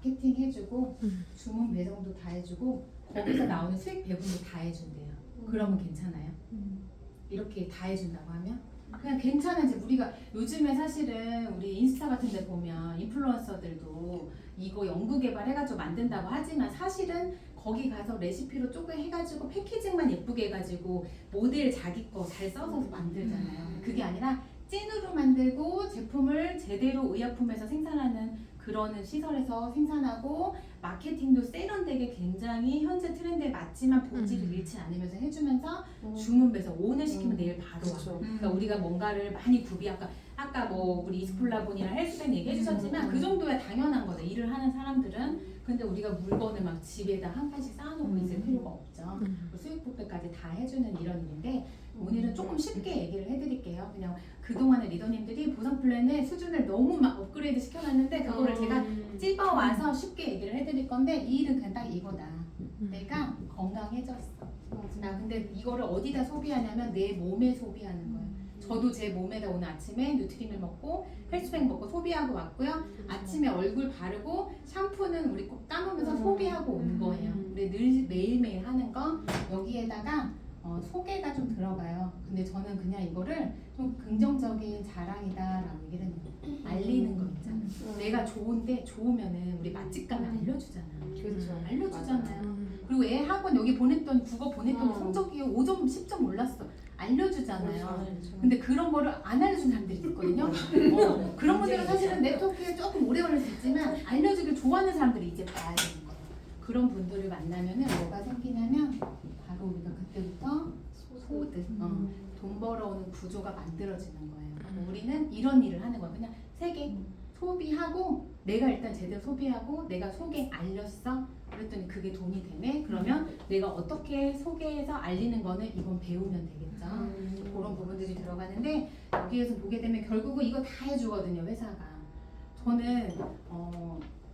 마케팅 해주고 주문 배송도 다 해주고 거기서 나오는 수익 배분도 다 해준대요. 그러면 괜찮아요? 이렇게 다 해준다고 하면 그냥 괜찮은지. 우리가 요즘에 사실은 우리 인스타 같은 데 보면 인플루언서들도 이거 연구 개발해가지고 만든다고 하지만 사실은 거기 가서 레시피로 조금 해가지고 패키징만 예쁘게 해가지고 모델 자기 거 잘 써서 만들잖아요. 그게 아니라 찐으로 만들고 제품을 제대로 의약품에서 생산하는 그런 시설에서 생산하고 마케팅도 세련되게 굉장히 현재 트렌드에 맞지만 본질을 잃지 않으면서 해주면서 주문 배송 오늘 시키면 내일 바로 와. 그러니까 우리가 뭔가를 많이 구비 아까 뭐 우리 이스플라본이나 헬스백 얘기해 주셨지만 그 정도야 당연한 거다. 일을 하는 사람들은. 근데 우리가 물건을 막 집에다 한 칸씩 쌓아놓고 있을 필요가 없죠. 수익 부패까지 다 해주는 이런 일인데 오늘은 조금 쉽게 얘기를 해드릴게요. 그냥 그동안의 리더님들이 보상 플랜의 수준을 너무 막 업그레이드 시켜놨는데 그거를 제가 찝어와서 쉽게 얘기를 해드릴 건데 이 일은 그냥 딱 이거다. 내가 건강해졌어. 나 근데 이거를 어디다 소비하냐면 내 몸에 소비하는 거예요. 저도 제 몸에다 오늘 아침에 뉴트리밀 먹고 헬스백 먹고 소비하고 왔고요. 아침에 얼굴 바르고 샴푸는 우리 꼭 감으면서 소비하고 온 거예요. 우리 늘 매일매일 하는 거 여기에다가 소개가 좀 들어가요. 근데 저는 그냥 이거를 좀 긍정적인 자랑이다라고 얘기를 해요. 알리는 거 있잖아. 내가 좋은데 좋으면은 우리 맛집 가면 알려주잖아. 그렇죠. 알려주잖아요. 그리고 애 학원 여기 보냈더니 국어 보냈더니 성적이 5점 10점 올랐어. 알려주잖아요. 근데 그런 거를 안 알려준 사람들이 있거든요. 그런 분들은 사실은 네트워크에 조금 오래 걸릴 수 있지만 알려주길 좋아하는 사람들이 이제 봐야 되는 거예요. 그런 분들을 만나면은 뭐가 생기냐면 바로 우리가 그때부터 소득, 돈 벌어오는 구조가 만들어지는 거예요. 우리는 이런 일을 하는 거예요. 그냥 세 개 소비하고 내가 일단 제대로 소비하고 내가 소개 알렸어. 그랬더니 그게 돈이 되네. 그러면 내가 어떻게 소개해서 알리는 거는 이건 배우면 되겠죠. 그런 부분들이 들어가는데 여기에서 보게 되면 결국은 이거 다 해주거든요. 회사가. 저는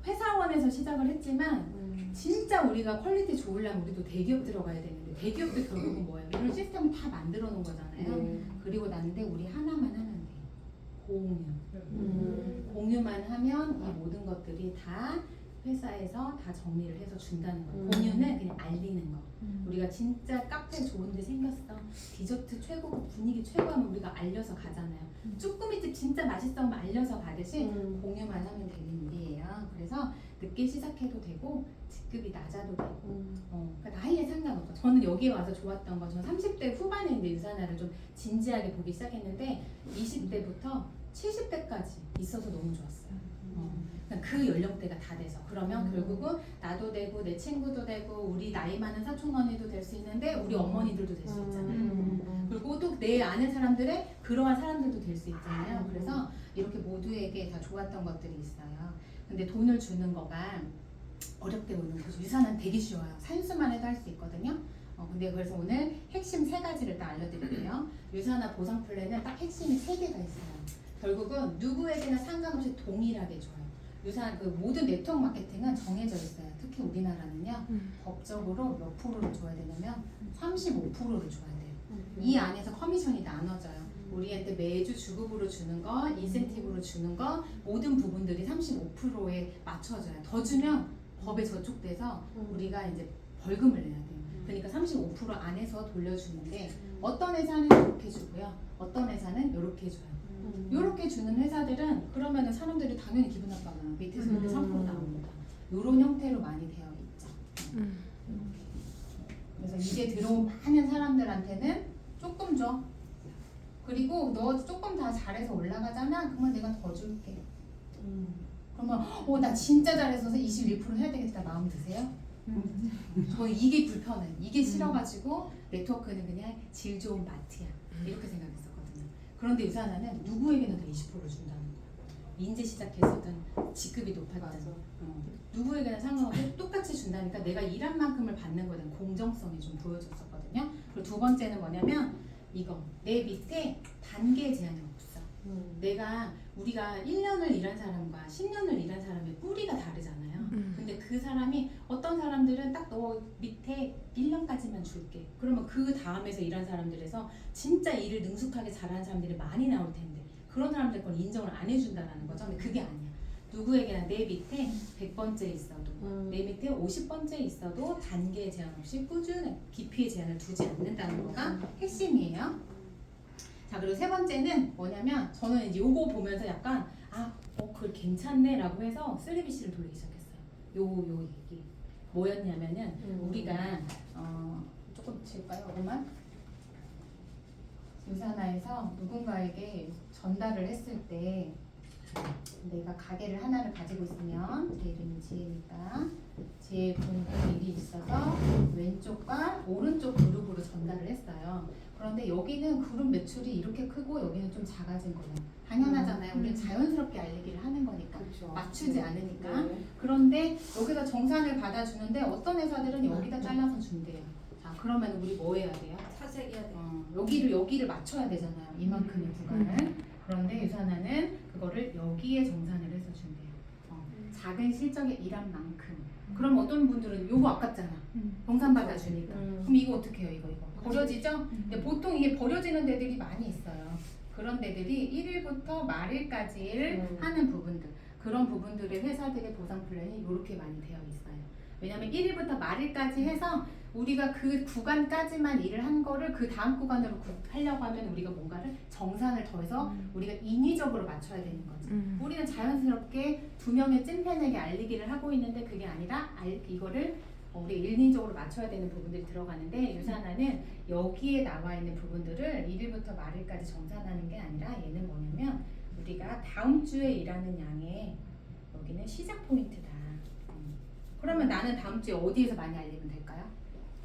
회사원에서 시작을 했지만 진짜 우리가 퀄리티 좋으려면 우리도 대기업 들어가야 되는데 대기업도 결국은 뭐예요? 이런 시스템을 다 만들어 놓은 거잖아요. 그리고 나는데 우리 하나만 하면 돼. 공유. 공유만 하면 이 모든 것들이 다 회사에서 다 정리를 해서 준다는 거예요. 공유는 그냥 알리는 거. 우리가 진짜 카페 좋은데 생겼어. 디저트 최고, 분위기 최고하면 우리가 알려서 가잖아요. 쭈꾸미집 진짜 맛있어 하면 알려서 가듯이 공유만 하면 되는 일이에요. 그래서 늦게 시작해도 되고 직급이 낮아도 되고 그러니까 나이에 상관없어. 저는 여기에 와서 좋았던 건 저는 30대 후반에 이제 유산화를 좀 진지하게 보기 시작했는데 20대부터 70대까지 있어서 너무 좋았어요. 그 연령대가 다 돼서 그러면 결국은 나도 되고 내 친구도 되고 우리 나이 많은 사촌 언니도 될 수 있는데 우리 어머니들도 될 수 있잖아요. 그리고 또 내 아는 사람들의 그러한 사람들도 될 수 있잖아요. 그래서 이렇게 모두에게 다 좋았던 것들이 있어요. 근데 돈을 주는 거가 어렵게 오는 거죠. 유산은 되게 쉬워요. 산수만 해도 할 수 있거든요. 근데 그래서 오늘 핵심 3가지를 딱 알려드릴게요. 유산화 보상 플랜은 딱 핵심이 3개가 있어요. 결국은 누구에게나 상관없이 동일하게 줘요. 유산 그 모든 네트워크 마케팅은 정해져 있어요. 특히 우리나라는요. 법적으로 몇 프로를 줘야 되냐면 35%를 줘야 돼요. 이 안에서 커미션이 나눠져요. 우리한테 매주 주급으로 주는 거, 인센티브로 주는 거 모든 부분들이 35%에 맞춰져요. 더 주면 법에 저촉돼서 우리가 이제 벌금을 내야 돼요. 그러니까 35% 안에서 돌려주는데 어떤 회사는 이렇게 주고요. 어떤 회사는 이렇게 줘요. 이렇게 주는 회사들은 그러면은 사람들이 당연히 기분 나빠요. 밑에서 이렇게 3% 나옵니다. 이런 형태로 많이 되어 있죠. 그래서 이제 들어온 많은 사람들한테는 조금 줘. 그리고 너 조금 다 잘해서 올라가잖아. 그러면 내가 더 줄게. 그러면 나 진짜 잘해서 21% 해야 되겠다 마음 드세요? 저는 이게 불편해. 이게 싫어가지고 네트워크는 그냥 질 좋은 마트야. 이렇게 생각했었거든요. 그런데 유산화는 누구에게나 다 20%를 준다는 거야. 인제 시작해서든 직급이 높았든 누구에게나 상관없이 똑같이 준다니까 내가 일한 만큼을 받는 거에 대한 공정성이 좀 보여줬었거든요. 그리고 두 번째는 뭐냐면 이거 내 밑에 단계 제한이 없어. 우리가 1년을 일한 사람과 10년을 일한 사람의 뿌리가 다르잖아요. 근데 그 사람이 어떤 사람들은 딱 너 밑에 1년까지만 줄게. 그러면 그 다음에서 일한 사람들에서 진짜 일을 능숙하게 잘하는 사람들이 많이 나올 텐데 그런 사람들 건 인정을 안 해준다라는 거죠. 근데 그게 아니야. 누구에게나 내 밑에 100번째 있어도 내 밑에 50번째 있어도 단계 제한 없이 꾸준히 깊이의 제한을 두지 않는다는 거가 핵심이에요. 자, 그리고 세 번째는 뭐냐면 저는 이제 요거 보면서 약간 그걸 괜찮네 라고 해서 쓰리비씨를 돌리기 시작했어요. 요 얘기 뭐였냐면은 우리가 조금 칠까요? 오만 유산화에서 누군가에게 전달을 했을 때 내가 가게를 하나를 가지고 있으면 제 이름이 지혜니까 지혜 분들 일이 있어서 왼쪽과 오른쪽 그룹으로 전달을 했어요. 그런데 여기는 그룹 매출이 이렇게 크고 여기는 좀 작아진 거예요. 당연하잖아요. 우리는 자연스럽게 알리기를 하는 거니까 그렇죠. 맞추지 않으니까. 네. 그런데 여기서 정산을 받아주는데 어떤 회사들은 여기다 잘라서 준대요. 자, 그러면 우리 뭐 해야 돼요? 사색해야 돼. 여기를 맞춰야 되잖아요. 이만큼의 구간을. 그런데 유산화는 그거를 여기에 정산을 해서 준대요. 작은 실적에 일한 만큼. 그럼 어떤 분들은 요거 아깝잖아. 정산 받아주니까. 그럼 이거 어떻게 해요? 이거 버려지죠? 근데 보통 이게 버려지는 데들이 많이 있어요. 그런 데들이 1일부터 말일까지를 하는 부분들. 그런 부분들의 회사들의 보상 플랜이 이렇게 많이 되어 있어요. 왜냐면 1일부터 말일까지 해서 우리가 그 구간까지만 일을 한 거를 그 다음 구간으로 하려고 하면 우리가 뭔가를 정산을 더해서 우리가 인위적으로 맞춰야 되는 거지. 우리는 자연스럽게 두 명의 찐팬에게 알리기를 하고 있는데 그게 아니라 이거를 우리 인위적으로 맞춰야 되는 부분들이 들어가는데 유산화는 여기에 나와 있는 부분들을 1일부터 말일까지 정산하는 게 아니라 얘는 뭐냐면 우리가 다음 주에 일하는 양의 여기는 시작 포인트다. 그러면 나는 다음 주에 어디에서 많이 알리면 될까요?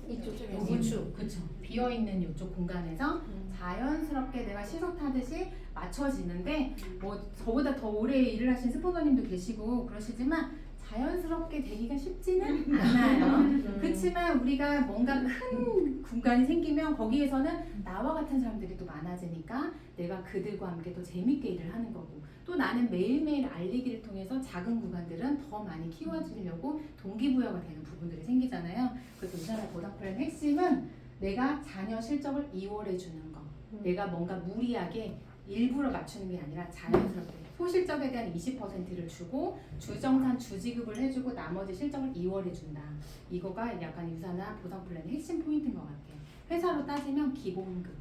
이쪽에 우측, 그렇죠. 비어 있는 이쪽 공간에서 자연스럽게 내가 시속 타듯이 맞춰지는데 뭐 저보다 더 오래 일을 하신 스폰서님도 계시고 그러시지만 자연스럽게 되기가 쉽지는 않아요. 그렇지만 우리가 뭔가 큰 공간이 생기면 거기에서는 나와 같은 사람들이 또 많아지니까 내가 그들과 함께 또 재밌게 일을 하는 거고 또 나는 매일매일 알리기를 통해서 작은 구간들은 더 많이 키워주려고 동기부여가 되는 부분들이 생기잖아요. 그래서 유산화 보상 플랜 핵심은 내가 자녀 실적을 2월에 주는 거. 내가 뭔가 무리하게 일부러 맞추는 게 아니라 자연스럽게 소실적에 대한 20%를 주고 주정산 주지급을 해주고 나머지 실적을 2월에 준다. 이거가 약간 유산화 보상 플랜의 핵심 포인트인 것 같아요. 회사로 따지면 기본급.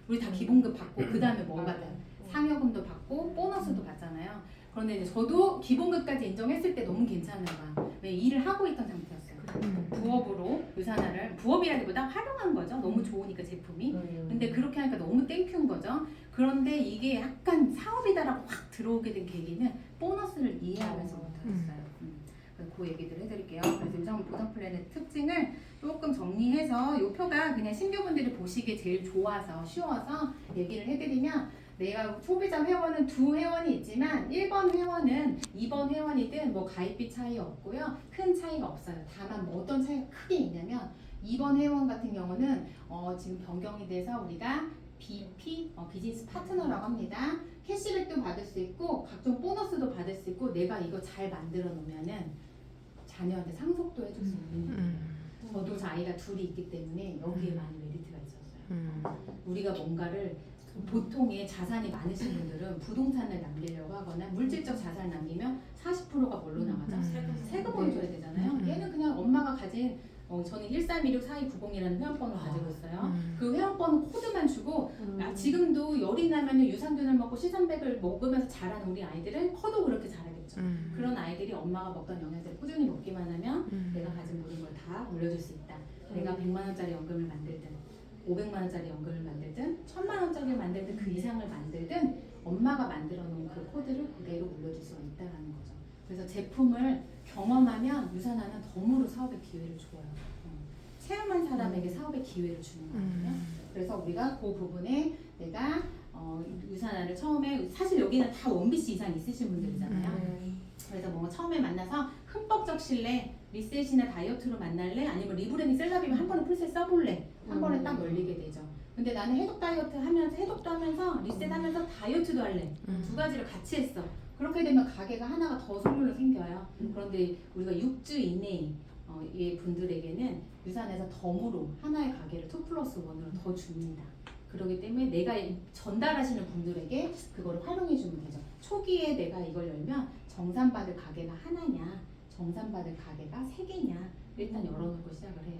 우리 다 기본급 받고 그 다음에 뭐 받아요? 상여금도 받고 보너스도 받잖아요. 그런데 이제 저도 기본급까지 인정했을 때 너무 괜찮은 거야. 왜 일을 하고 있던 상태였어요. 부업으로 유산화를 부업이라기보다 활용한 거죠. 너무 좋으니까 제품이. 근데 그렇게 하니까 너무 땡큐인 거죠. 그런데 이게 약간 사업이다라고 확 들어오게 된 계기는 보너스를 이해하면서부터였어요. 그래서 그 얘기들 해드릴게요. 그래서 유산 보상 플랜의 특징을 조금 정리해서 이 표가 그냥 신규분들이 보시기에 제일 좋아서 쉬워서 얘기를 해드리면 내가 소비자 회원은 두 회원이 있지만 1번 회원은 2번 회원이든 뭐 가입비 차이 없고요. 큰 차이가 없어요. 다만 뭐 어떤 차이가 크게 있냐면 2번 회원 같은 경우는 지금 변경이 돼서 우리가 BP 비즈니스 파트너라고 합니다. 캐시백도 받을 수 있고 각종 보너스도 받을 수 있고 내가 이거 잘 만들어 놓으면은 자녀한테 상속도 해줄 수 있는 저도 아이가 둘이 있기 때문에 여기에 많은 메리트가 있었어요. 우리가 뭔가를 보통의 자산이 많으신 분들은 부동산을 남기려고 하거나 물질적 자산을 남기면 40%가 뭘로 나가죠? 세금을 줘야 되잖아요. 얘는 그냥 엄마가 가진 저는 13164290이라는 회원번호 가지고 있어요. 그 회원번호 코드만 주고 지금도 열이 나면 유산균을 먹고 C300을 먹으면서 자라는 우리 아이들은 커도 그렇게 자라겠죠. 그런 아이들이 엄마가 먹던 영양제를 꾸준히 먹기만 하면 내가 가진 모든 걸 다 올려줄 수 있다. 내가 100만 원짜리 연금을 만들든 500만 원짜리 연금을 만들든 1000만 원짜리를 만들든 그 이상을 만들든 엄마가 만들어 놓은 그 코드를 그대로 올려줄 수가 있다는 거죠. 그래서 제품을 경험하면 유산화는 덤으로 사업의 기회를 줘요. 체험한 사람에게 사업의 기회를 주는 거거든요. 그래서 우리가 그 부분에 내가 유산화를 처음에 사실 여기는 다 원비씨 이상 있으신 분들이잖아요. 그래서 뭔가 처음에 만나서 흠뻑 적실래? 리셋이나 다이어트로 만날래? 아니면 리브랜딩 셀럽이면 한 번에 풀셋 써볼래? 한 번에 딱 열리게 되죠. 근데 나는 해독 다이어트 하면서 해독도 하면서 리셋하면서 다이어트도 할래. 두 가지를 같이 했어. 그렇게 되면 가게가 하나가 더 선물로 생겨요. 그런데 우리가 6주 이내의 분들에게는 유산에서 덤으로 하나의 가게를 2+1으로 더 줍니다. 그렇기 때문에 내가 전달하시는 분들에게 그거를 활용해 주면 되죠. 초기에 내가 이걸 열면 정산받을 가게가 하나냐, 정산받을 가게가 세 개냐 일단 열어놓고 시작을 해요.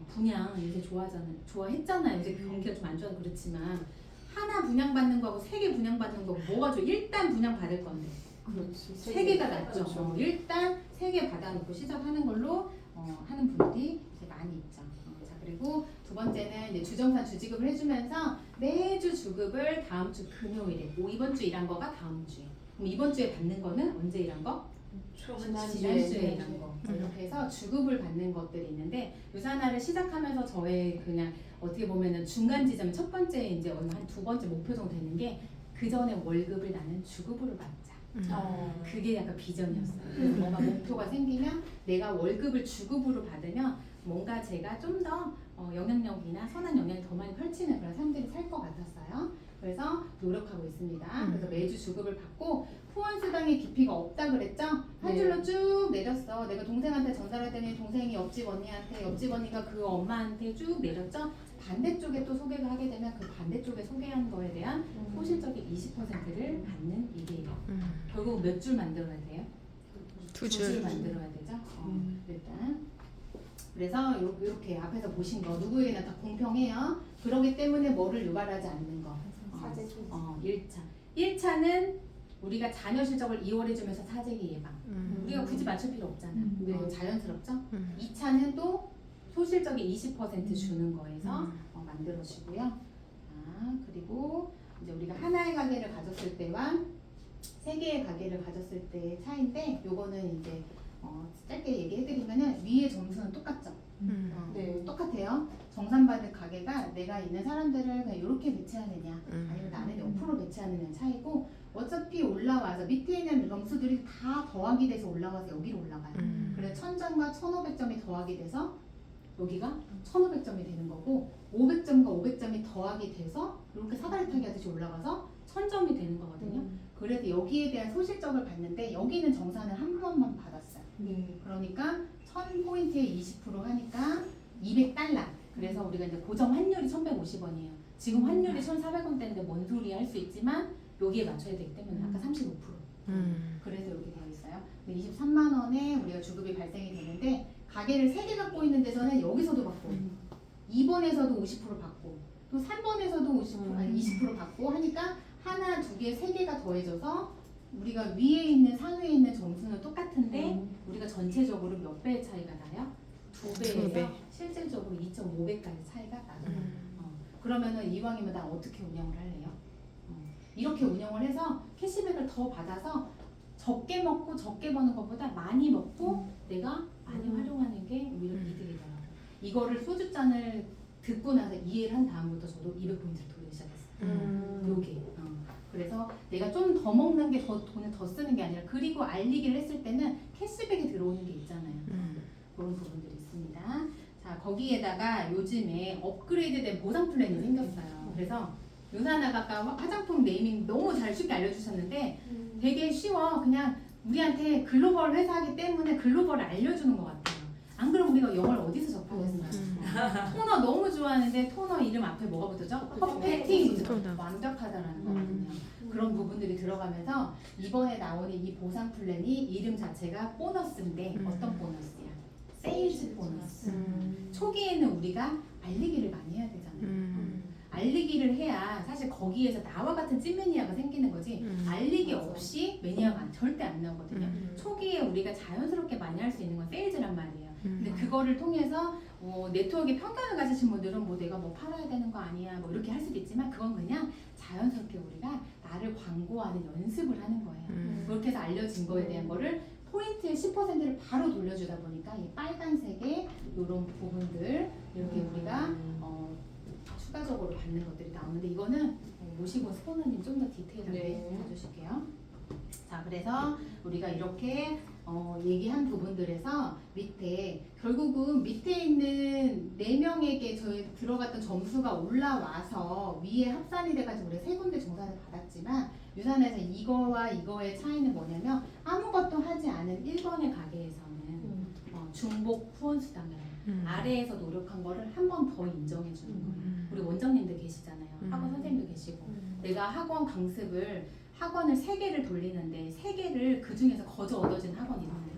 분양 요새 좋아했잖아요. 요새 경기가 좀 안 좋아서 그렇지만 하나 분양받는 거하고 세 개 분양받는 거하고 뭐가 좋아? 일단 분양받을 건데 그렇지. 세 개가 낫죠. 그렇죠. 일단 세 개 받아놓고 시작하는 걸로 하는 분들이 이제 많이 있죠. 자, 그리고 두 번째는 이제 주정산 주지급을 해주면서 매주 주급을 다음 주 금요일에 이번 주 일한 거가 다음 주에 그럼 이번 주에 받는 거는 언제 일한 거? 지난주에 일한 거 이렇게 해서 주급을 받는 것들이 있는데 유산화를 시작하면서 저의 그냥 어떻게 보면은 중간 지점 첫 번째 이제 한 두 번째 목표 정도 되는 게 그 전에 월급을 나는 주급으로 받자. 그게 약간 비전이었어요. 그래서 뭔가 목표가 생기면 내가 월급을 주급으로 받으면 뭔가 제가 좀 더 영향력이나 선한 영향을 더 많이 펼치는 그런 삶들이 살 것 같았어요. 그래서 노력하고 있습니다. 그래서 매주 주급을 받고 후원수당의 깊이가 없다 그랬죠? 한 줄로 쭉 내렸어. 내가 동생한테 전달했더니 동생이 옆집 언니한테, 옆집 언니가 그 엄마한테 쭉 내렸죠? 반대쪽에 또 소개를 하게 되면 그 반대쪽에 소개한 거에 대한 소실적인 20%를 받는 일이에요. 결국 몇 줄 만들어야 돼요? 두 줄 만들어야 되죠? 일단 그래서 이렇게 앞에서 보신 거 누구에게나 다 공평해요. 그렇기 때문에 뭐를 유발하지 않는 거. 1차. 1차는 우리가 자녀 실적을 이월해주면서 사재기 예방. 우리가 굳이 맞출 필요 없잖아. 자연스럽죠? 2차는 또 소실적인 20% 주는 거에서 만들어주고요. 그리고 이제 우리가 하나의 가게를 가졌을 때와 세 개의 가게를 가졌을 때의 차이인데 요거는 이제 짧게 얘기해드리면은 위의 점수는 똑같죠. 네. 똑같아요. 정산받을 가게가 내가 있는 사람들을 그냥 이렇게 배치하느냐 아니면 나는 옆으로 배치하느냐 차이고 어차피 올라와서 밑에 있는 점수들이 다 더하기 돼서 올라와서 여기로 올라가요. 그래서 1000점과 1500점이 더하기 돼서 여기가 1500점이 되는 거고 500점과 500점이 더하기 돼서 이렇게 사다리 타기 하듯이 올라가서 1000점이 되는 거거든요. 그래서 여기에 대한 소실적을 봤는데 여기는 정산을 한 번만 받았어요. 그러니까 1000포인트에 20% 하니까 200달러. 그래서 우리가 이제 고정 환율이 1150원이에요. 지금 환율이 1400원대인데 뭔 소리 할 수 있지만 여기에 맞춰야 되기 때문에 아까 35%. 그래서 이렇게 되어 있어요. 23만 원에 우리가 주급이 발생이 되는데 가게를 3개 갖고 있는 데서는 여기서도 받고 2번에서도 50% 받고 또 3번에서도 50% 아니 20% 받고 하니까 하나, 두 개, 세 개가 더해져서 우리가 위에 있는 상위에 있는 점수는 똑같은데 우리가 전체적으로 몇 배의 차이가 나요? 두 배에서 실질적으로 2.5배까지 차이가 나요. 그러면은 이왕이면 나 어떻게 운영을 할래요? 이렇게 운영을 해서 캐시백을 더 받아서 적게 먹고 적게 버는 것보다 많이 먹고 내가 많이 활용하는 게 오히려 이득이더라고요. 이거를 소주잔을 듣고 나서 이해를 한 다음부터 저도 200포인트를 돌리기 시작했어요. 요게. 그래서 내가 좀 더 먹는 게 더 돈을 더 쓰는 게 아니라 그리고 알리기를 했을 때는 캐시백이 들어오는 게 있잖아요. 그런 부분들이 있습니다. 자, 거기에다가 요즘에 업그레이드된 보상 플랜이 생겼어요. 그래서 유산아가 아까 화장품 네이밍 너무 잘 쉽게 알려주셨는데 되게 쉬워. 그냥 우리한테 글로벌 회사이기 때문에 글로벌을 알려주는 것 같아요. 안 그러면 우리가 영어를 어디서 접하겠어요? 토너 너무 좋아하는데 토너 이름 앞에 뭐가 붙었죠? 퍼펙팅! 완벽하다라는 거거든요. 그런 부분들이 들어가면서 이번에 나오는 이 보상 플랜이 이름 자체가 보너스인데 어떤 보너스야? 세일즈 보너스. 초기에는 우리가 알리기를 많이 해야 되잖아요. 알리기를 해야 사실 거기에서 나와 같은 찐 매니아가 생기는 거지 알리기 없이 매니아가 절대 안 나오거든요. 초기에 우리가 자연스럽게 많이 할 수 있는 건 세일즈란 말이에요. 근데 그거를 통해서 네트워크에 편견을 가지신 분들은 뭐 내가 뭐 팔아야 되는 거 아니야 뭐 이렇게 할 수도 있지만 그건 그냥 자연스럽게 우리가 나를 광고하는 연습을 하는 거예요. 그렇게 해서 알려진 거에 대한 거를 포인트의 10%를 바로 돌려주다 보니까 이 빨간색의 이런 부분들 이렇게 우리가 추가적으로 받는 것들이 나오는데 이거는 모시고 스포너님 좀 더 디테일하게 해주실게요. 자, 그래서 우리가 이렇게 얘기한 부분들에서 밑에 결국은 밑에 있는 4명에게 저희 들어갔던 점수가 올라와서 위에 합산이 돼가지고 우리가 3군데 정산을 받았지만 유산에서 이거와 이거의 차이는 뭐냐면 아무것도 하지 않은 1번의 가게에서는 중복 후원 수당을 아래에서 노력한 거를 한 번 더 인정해 주는 거예요. 우리 원장님도 계시잖아요. 학원 선생님도 계시고 내가 학원 강습을 학원을 3개를 돌리는데 3개를 그 중에서 거저 얻어진 학원이 있나요?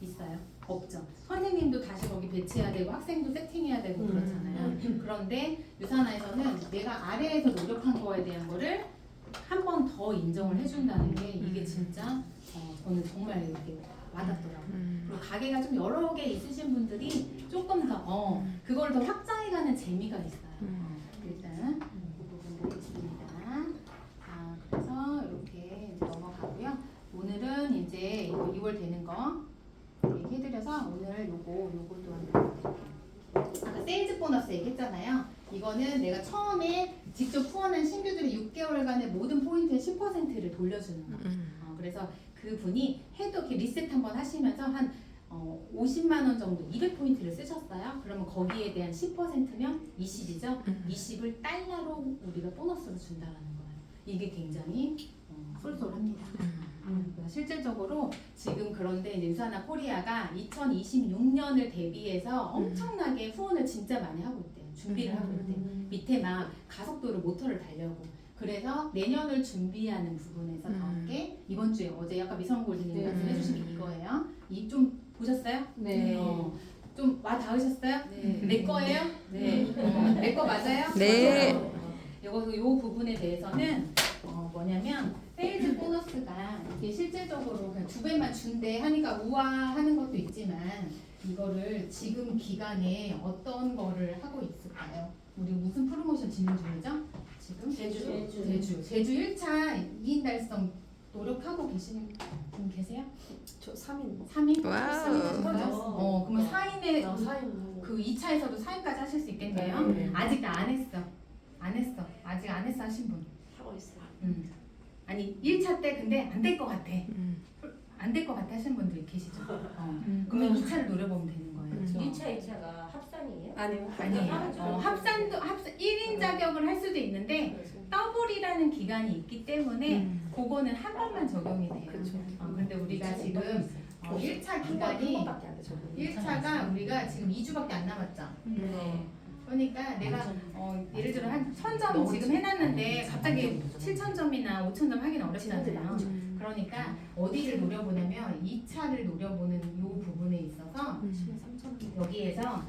있어요? 없죠. 선생님도 다시 거기 배치해야 되고 학생도 세팅해야 되고 그렇잖아요. 그런데 유산화에서는 내가 아래에서 노력한 거에 대한 거를 한 번 더 인정을 해준다는 게 이게 진짜 저는 정말 이렇게 와닿더라고요. 그리고 가게가 좀 여러 개 있으신 분들이 조금 더 그걸 더 확장해가는 재미가 있어요. 일단 이 부분도 있습니다. 자, 그래서 이렇게 이제 넘어가고요. 오늘은 이제 2월 되는 거 얘기해드려서 오늘 요것도 한번 아까 세일즈 보너스 얘기했잖아요. 이거는 내가 처음에 직접 후원한 신규들이 6개월간의 모든 포인트의 10%를 돌려주는 거. 그래서 그 분이 해도 이렇게 리셋 한번 하시면서 한 50만 원 정도 200포인트를 쓰셨어요. 그러면 거기에 대한 10%면 20이죠. 20을 달러로 우리가 보너스로 준다라는 거예요. 이게 굉장히 쏠쏠합니다. 실질적으로 지금 그런데 이제 유산화 코리아가 2026년을 대비해서 엄청나게 후원을 진짜 많이 하고 있대요. 준비를 하고 있대요. 밑에 막 가속도로 모터를 달려고. 그래서 내년을 준비하는 부분에서 나온 게 이번 주에 어제 아까 미성골드님 말씀해주신 게 이거예요. 이 좀 보셨어요? 네. 좀 와 닿으셨어요? 네. 내 거예요? 네. 내 거 맞아요? 네. 요 부분에 대해서는 뭐냐면 세일즈 보너스가 이게 실제적으로 그냥 2배만 준대 하니까 우아하는 것도 있지만 이거를 지금 기간에 어떤 거를 하고 있을까요? 우리 무슨 프로모션 진행 중이죠? 지금? 제주 1차 2인 달성 노력하고 계시는 분 계세요? 저 3인. 3인? 와우. 그러면 4인의 4인. 그 2차에서도 4인까지 하실 수 있겠네요? 네. 아직 안 했어. 아직 안 했어 하신 분. 하고 있어요. 아니 1차 때 근데 안 될 것 같아. 안 될 것 같아 하시는 분들이 계시죠? 그러면 2차를 노려보면 되는 거예요. 1차, 2차가 합산이에요? 아니요. 아니에요. 합산 1인 자격을 할 수도 있는데 더블이라는 기간이 있기 때문에 그거는 한 번만 적용이 돼요. 그렇죠. 근데 우리가 지금 1차 기간이 1차가 우리가 지금 2주밖에 안 남았죠. 네. 그러니까 내가 예를 들어 한 1000점 지금 해놨는데 갑자기 7000점이나 5000점 하기는 어렵잖아요. 그러니까 어디를 노려보냐면 2차를 노려보는 이 부분에 있어서 여기에서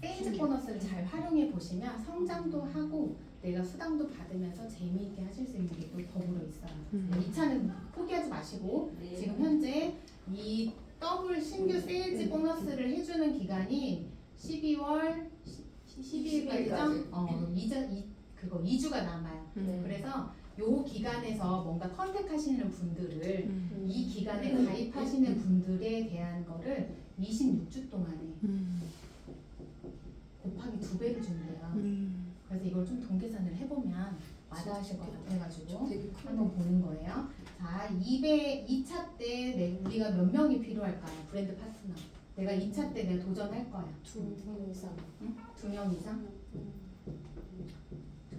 세일즈 보너스를 잘 활용해 보시면 성장도 하고 내가 수당도 받으면서 재미있게 하실 수 있는 게 또 더불어 있어요. 2차는 포기하지 마시고 네. 지금 현재 이 더블 신규 세일즈 보너스를 해주는 기간이 12월 12일까지죠? 그거 2주가 남아요. 그래서 요 기간에서 뭔가 컨택하시는 분들을 이 기간에 가입하시는 분들에 대한 거를 26주 동안에 곱하기 2배를 준대요. 그래서 이걸 좀 동계산을 해보면 와닿으실 것 같아가지고 한번 보는 거예요. 자, 2차 때 우리가 몇 명이 필요할까요? 브랜드 파트너. 내가 2차 때 내가 도전할 거야. 2명 이상. 응? 2명 이상?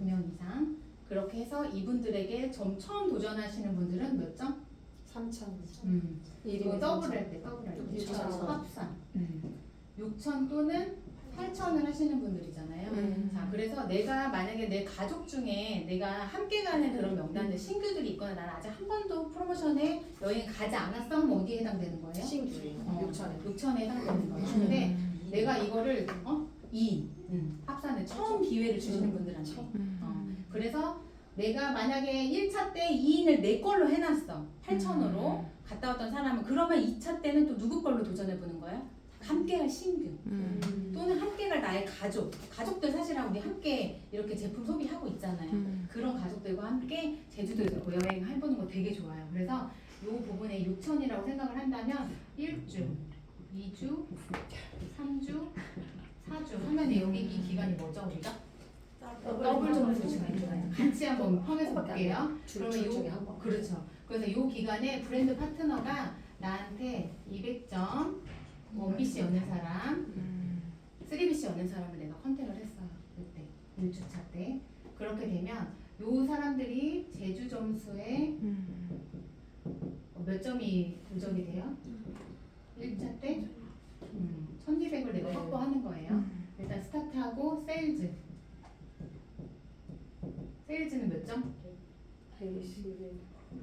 2명 이상. 그렇게 해서 이분들에게 처음 도전하시는 분들은 몇 점? 3,000. 이거 더블할 때 6,000. 합산 6,000 또는 8,000을 하시는 분들이잖아요. 자, 그래서 내가 만약에 내 가족 중에 내가 함께 가는 그런 명단들 신규들이 있거나 나는 아직 한 번도 프로모션에 여행 가지 않았어 하면 어디에 해당되는 거예요? 신규예요. 6,000에. 6,000에 해당되는 거예요. 근데 내가 이거를 2인 합산을 처음 기회를 주시는 분들한테 그래서 내가 만약에 1차 때 2인을 내 걸로 해놨어 8,000으로 갔다 왔던 사람은 그러면 2차 때는 또 누구 걸로 도전해보는 거예요? 함께 갈 신규 또는 함께 갈 나의 가족들 사실은 우리 함께 이렇게 제품 소비하고 있잖아요. 그런 가족들과 함께 제주도에서 여행 해보는 거 되게 좋아요. 그래서 이 부분에 6,000이라고 생각을 한다면 1주, 2주, 3주, 4주 하면 여기 이 기간이 뭐죠 우리가? 더블 점수 시간이잖아요. 같이 한번 포함해서 볼게요. 그러면 중에 한 번. 그렇죠. 그래서 이 기간에 브랜드 파트너가 나한테 200점, 1BC 얻는 사람, 3BC 얻는 사람을 내가 컨택을 했어요. 그때 1주차 때. 그렇게 되면 이 사람들이 제주 점수에 몇 점이 누적이 돼요? 1차 때 1200을 내가 네. 확보하는 거예요. 일단 스타트하고 세일즈. 세일즈는 몇 점? 120일.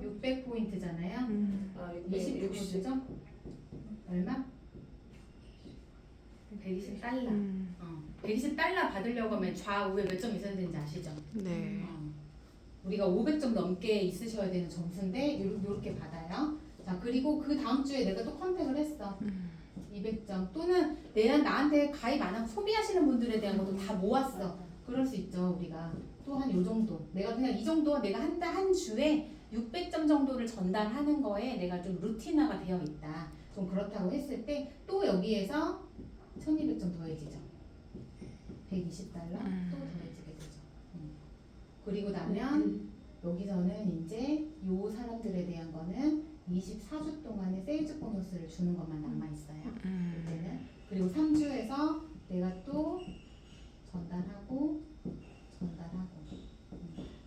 600포인트잖아요. 아, 20%죠? 얼마? 120달러. 120달러 받으려고 하면 좌우에 몇 점 있어야 되는지 아시죠? 네. 우리가 500점 넘게 있으셔야 되는 점수인데 요렇게 받아요. 자, 그리고 그 다음 주에 내가 또 컨택을 했어. 200점 또는 나한테 가입 안 하고 소비하시는 분들에 대한 것도 다 모았어. 그럴 수 있죠. 우리가 또 한 요 정도. 내가 그냥 이 정도 내가 한 주에 600점 정도를 전달하는 거에 내가 좀 루틴화가 되어 있다. 좀 그렇다고 했을 때 또 여기에서 1200점 더해지죠. 120달러 또 더해지게 되죠. 그리고 나면 여기서는 이제 요 사람들에 대한 거는 24주 동안의 세일즈 보너스를 주는 것만 남아 있어요. 이제는 그리고 3주에서 내가 또 전달하고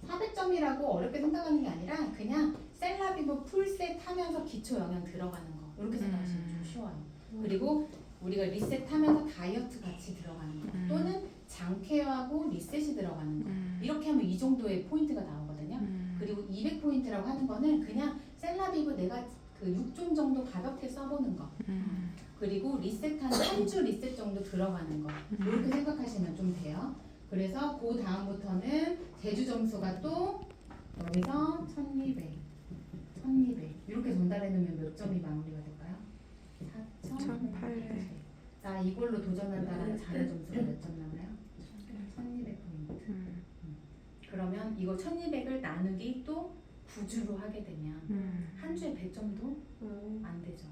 400점이라고 어렵게 생각하는 게 아니라 그냥 셀라비브 풀셋 하면서 기초 영양 들어가는 거 이렇게 생각하시면 좀 쉬워요. 그리고 우리가 리셋하면서 다이어트 같이 들어가는 거 또는 장케어하고 리셋이 들어가는 거 이렇게 하면 이 정도의 포인트가 나오거든요. 그리고 200포인트라고 하는 거는 그냥 셀라비브 내가 그 6종 정도 가볍게 써보는 거 그리고 리셋한 3주 리셋 정도 들어가는 거 이렇게 생각하시면 좀 돼요. 그래서 그 다음부터는 제주 점수가 또 여기서 1200 이렇게 전달해 놓으면 몇 점이 마무리가 될까요? 4800. 나 이걸로 도전한다라는 자료 점수가 몇 점 나와요? 1200포인트. 그러면 이거 1200을 나누기 또 9주로 하게 되면 한 주에 100점도 안 되죠.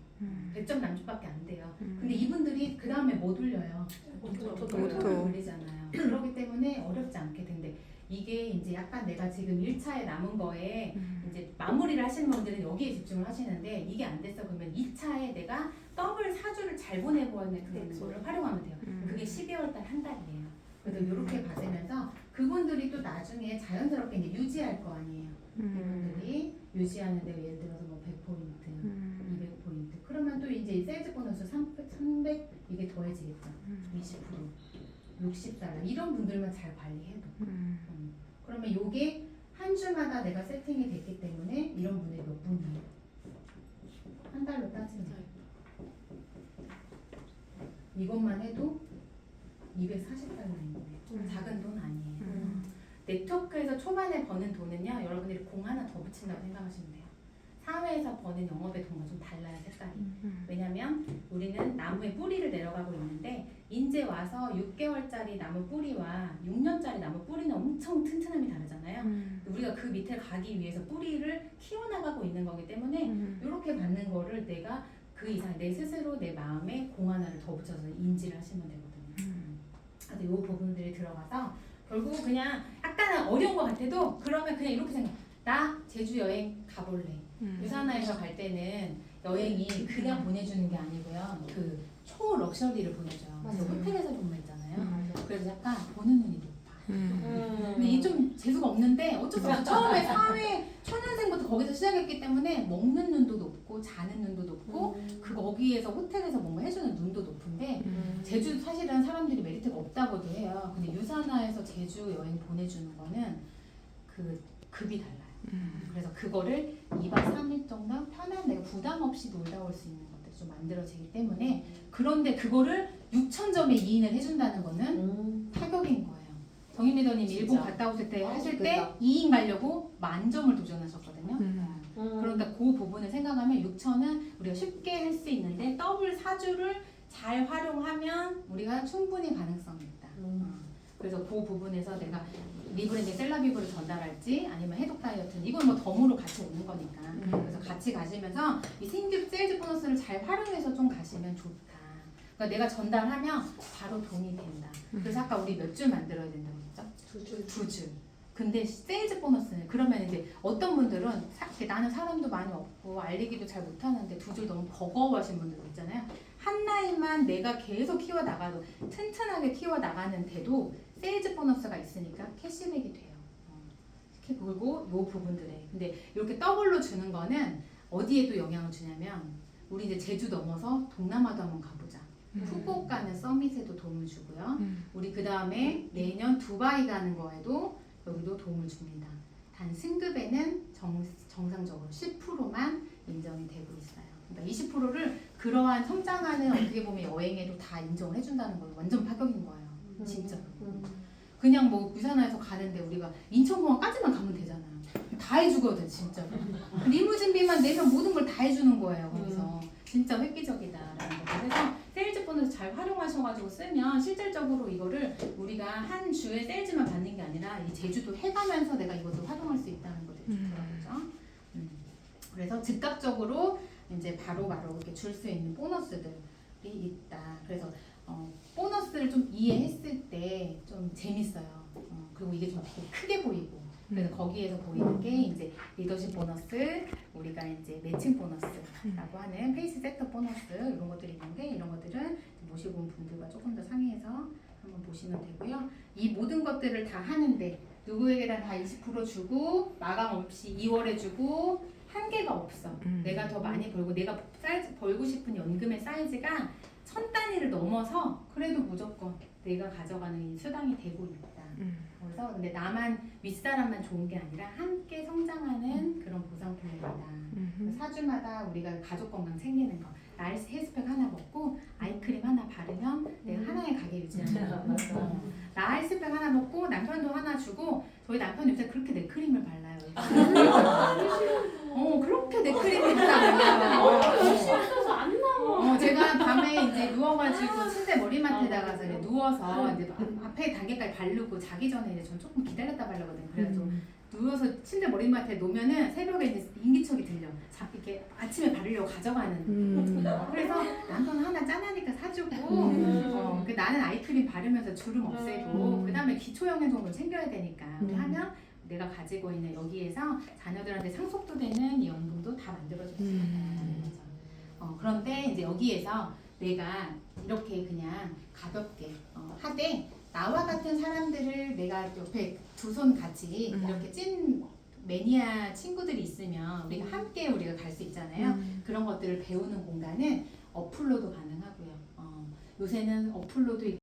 100점 남주밖에 안 돼요. 근데 이분들이 그 다음에 못 올려요. 오토를 올리잖아요. 그렇기 때문에 어렵지 않게 된대. 이게 이제 약간 내가 지금 1차에 남은 거에 이제 마무리를 하시는 분들은 여기에 집중을 하시는데 이게 안 됐어 그러면 2차에 내가 더블 사주를 잘 보내보는 그거를 활용하면 돼요. 그게 12월 달 한 달이에요. 그래서 이렇게 받으면서 그분들이 또 나중에 자연스럽게 이제 유지할 거 아니에요. 그분들이 유지하는데 예를 들어서 뭐 100포인트, 200포인트 그러면 또 이제 세일즈 보너스 300 이게 더해지겠죠. 20%, 60달러 이런 분들만 잘 관리해도 그러면 요게 한 주마다 내가 세팅이 됐기 때문에 이런 분들이 몇 분이에요? 한 달로 따지면 이것만 해도 240달러인데 작은 돈 아니에요. 네트워크에서 초반에 버는 돈은요 여러분들이 공 하나 더 붙인다고 생각하시면 돼요. 사회에서 버는 영업의 돈과 좀 달라요 색깔이. 왜냐면 우리는 나무의 뿌리를 내려가고 있는데 이제 와서 6개월짜리 나무 뿌리와 6년짜리 나무 뿌리는 엄청 튼튼함이 다르잖아요. 우리가 그 밑에 가기 위해서 뿌리를 키워나가고 있는 거기 때문에 이렇게 받는 거를 내가 그 이상 내 스스로 내 마음에 공 하나를 더 붙여서 인지를 하시면 되거든요. 그래서 이 부분들이 들어가서 결국 그냥 약간 어려운 것 같아도 그러면 그냥 이렇게 생각. 나 제주 여행 가볼래. 유산화에서 갈 때는 여행이 그냥 보내주는 게 아니고요. 그 초 럭셔리를 보내줘요. 그래서 호텔에서 근무했잖아요. 그래서 약간 보는 눈이 높아. 근데 이게 좀 재수가 없는데 어쩔 수 없어. 처음에 사회 초년생부터 거기서 시작했기 때문에 먹는 눈도 높고 자는 눈도 높고 그 거기에서 호텔에서 뭔가 해주는 눈도 높은데 제주 사실은 사람들이 메리트가 없다고도 해요. 근데 유산화에서 제주 여행 보내주는 거는 그 급이 달라요. 그래서 그거를 2박 3일 정도 편한 내가 부담 없이 놀다 올 수 있는 것들이 좀 만들어지기 때문에 그런데 그거를 6,000점에 이인을 해준다는 거는 타격인 거예요. 정인 리더님 일본 갔다 오실 때 하실 때 2인 가려고 10,000점을 도전하셨거든요. 그러니까 그 부분을 생각하면 6,000은 우리가 쉽게 할 수 있는데 더블 사주를 잘 활용하면 우리가 충분히 가능성이 있다. 그래서 그 부분에서 내가 리브랜딩 셀라비브를 전달할지 아니면 해독 다이어트는 이건 뭐 덤으로 같이 오는 거니까 그래서 같이 가시면서 이 신규 세일즈 보너스를 잘 활용해서 좀 가시면 좋다. 그러니까 내가 전달하면 바로 돈이 된다. 그래서 아까 우리 몇 줄 만들어야 된다고 했죠? 2줄. 근데 세일즈 보너스는 그러면 이제 어떤 분들은 나는 사람도 많이 없고 알리기도 잘 못하는데 2줄 너무 버거워하시는 분들 있잖아요. 한 라인만 내가 계속 키워나가도 튼튼하게 키워나가는데도 세일즈 보너스가 있으니까 캐시백이 돼요. 그리고 요 부분들에 근데 이렇게 더블로 주는 거는 어디에 또 영향을 주냐면 우리 이제 제주 넘어서 동남아도 한번 가보자. 푸꾸옥 가는 서밋에도 도움을 주고요. 우리 그 다음에 내년 두바이 가는 거에도 여기도 도움을 줍니다. 단 승급에는 정상적으로 10%만 인정이 되고 있어요. 그러니까 20%를 그러한 성장하는 어떻게 보면 여행에도 다 인정을 해준다는 건 완전 파격인 거예요. 진짜. 그냥 뭐 부산에서 가는데 우리가 인천공항까지만 가면 되잖아요. 다 해주거든 진짜. 리무진비만 내면 모든 걸 다 해주는 거예요. 거기서 진짜 획기적이다라는 거. 그래서 세일즈 보너스 잘 활용하셔가지고 쓰면 실질적으로 이거를 우리가 한 주에 세일즈만 받는 게 아니라 이 제주도 해가면서 내가 이것도 활용할 수 있다는 거죠. 좋더라고요. 그래서 즉각적으로 이제 바로바로 이렇게 줄 수 있는 보너스들이 있다. 그래서 보너스를 좀 이해했을 때 좀 재밌어요. 그리고 이게 좀 되게 크게 보이고. 그래서 거기에서 보이는 게 이제 리더십 보너스, 우리가 이제 매칭 보너스라고 하는 페이스 섹터 보너스 이런 것들이 있는데 이런 것들은 모시고 온 분들과 조금 더 상의해서 한번 보시면 되고요. 이 모든 것들을 다 하는데 누구에게나 다 20% 주고 마감 없이 2월에 주고 한계가 없어. 내가 더 많이 벌고 내가 벌고 싶은 연금의 사이즈가 1000단위를 넘어서 그래도 무조건 내가 가져가는 이 수당이 되고 있다. 그래서 근데 나만 윗사람만 좋은 게 아니라 함께 성장하는 그런 보상 플랜이다. 4주마다 우리가 가족 건강 챙기는 거. 나일스 헤스팩 하나 먹고 아이크림 하나 바르면 내가 하나의 가게 유지하는 거. 나일스팩 하나 먹고 남편도 하나 주고 저희 남편 요새 그렇게 내 크림을 발라요. 그렇게 내 크림을 발라요. 싫어서 안 나와. 제가 밤에 이제 누워가지고 침대 머리맡에다가 이제 누워서 이제 앞에 단계까지 바르고 자기 전에 이제 전 조금 기다렸다 바르거든요. 그래가지고 누워서 침대 머리맡에 놓으면은 새벽에 이제 인기척이 들려. 이렇게 아침에 바르려고 가져가는. 그래서 남편 하나 짠하니까 사주고. 나는 아이크림 바르면서 주름 없애고. 그 다음에 기초 영양성을 챙겨야 되니까. 하면 내가 가지고 있는 여기에서 자녀들한테 상속도 되는 이 연금도 다 만들어줄 수 있다. 그런데 이제 여기에서 내가 이렇게 그냥 가볍게 하되 나와 같은 사람들을 내가 옆에 두 손 같이 이렇게 찐 매니아 친구들이 있으면 우리가 함께 우리가 갈 수 있잖아요. 그런 것들을 배우는 공간은 어플로도 가능하고요. 요새는 어플로도